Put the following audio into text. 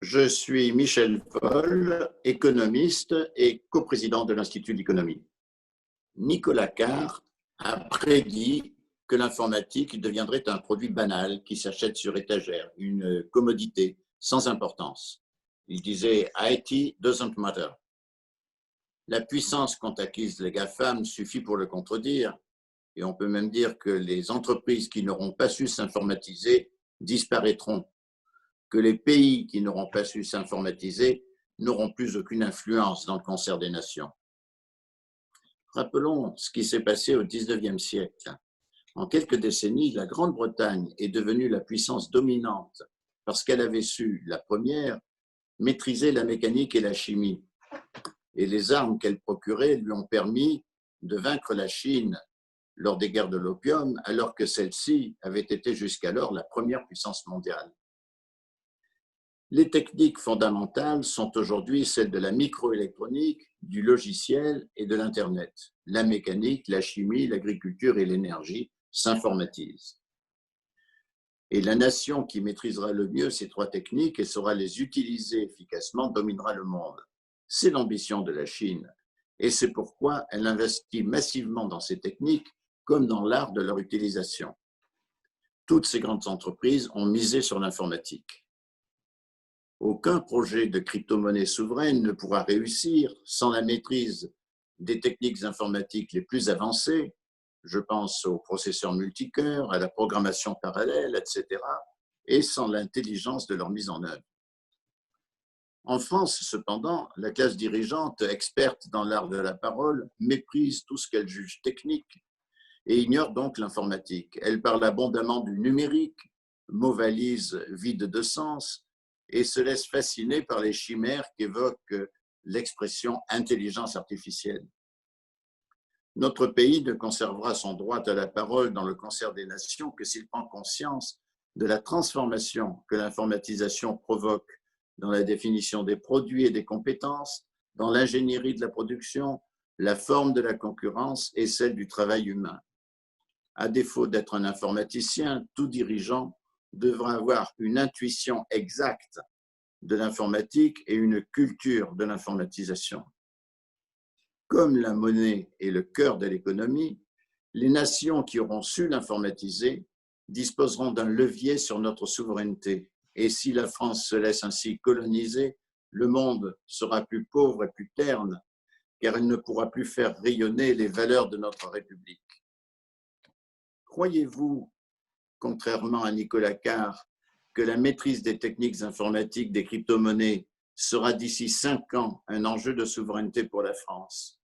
Je suis Michel Foll, économiste et coprésident de l'Institut d'économie. Nicolas Carr a prédit que l'informatique deviendrait un produit banal qui s'achète sur étagère, une commodité sans importance. Il disait « IT doesn't matter ». La puissance qu'ont acquise les GAFAM suffit pour le contredire, et on peut même dire que les entreprises qui n'auront pas su s'informatiser disparaîtront, que les pays qui n'auront pas su s'informatiser n'auront plus aucune influence dans le concert des nations. Rappelons ce qui s'est passé au XIXe siècle. En quelques décennies, la Grande-Bretagne est devenue la puissance dominante parce qu'elle avait su, la première, maîtriser la mécanique et la chimie. Et les armes qu'elle procurait lui ont permis de vaincre la Chine lors des guerres de l'opium, alors que celle-ci avait été jusqu'alors la première puissance mondiale. Les techniques fondamentales sont aujourd'hui celles de la microélectronique, du logiciel et de l'Internet. La mécanique, la chimie, l'agriculture et l'énergie s'informatisent. Et la nation qui maîtrisera le mieux ces trois techniques et saura les utiliser efficacement dominera le monde. C'est l'ambition de la Chine. Et c'est pourquoi elle investit massivement dans ces techniques comme dans l'art de leur utilisation. Toutes ces grandes entreprises ont misé sur l'informatique. Aucun projet de crypto-monnaie souveraine ne pourra réussir sans la maîtrise des techniques informatiques les plus avancées. Je pense aux processeurs multicœurs, à la programmation parallèle, etc., et sans l'intelligence de leur mise en œuvre. En France, cependant, la classe dirigeante, experte dans l'art de la parole, méprise tout ce qu'elle juge technique et ignore donc l'informatique. Elle parle abondamment du numérique, mot valise vide de sens, et se laisse fasciner par les chimères qu'évoque l'expression intelligence artificielle. Notre pays ne conservera son droit à la parole dans le concert des nations que s'il prend conscience de la transformation que l'informatisation provoque dans la définition des produits et des compétences, dans l'ingénierie de la production, la forme de la concurrence et celle du travail humain. À défaut d'être un informaticien, tout dirigeant devra avoir une intuition exacte de l'informatique et une culture de l'informatisation. Comme la monnaie est le cœur de l'économie, les nations qui auront su l'informatiser disposeront d'un levier sur notre souveraineté. Et si la France se laisse ainsi coloniser, le monde sera plus pauvre et plus terne, car elle ne pourra plus faire rayonner les valeurs de notre République. Croyez-vous, contrairement à Nicolas Carr, que la maîtrise des techniques informatiques des crypto-monnaies sera d'ici 5 ans un enjeu de souveraineté pour la France?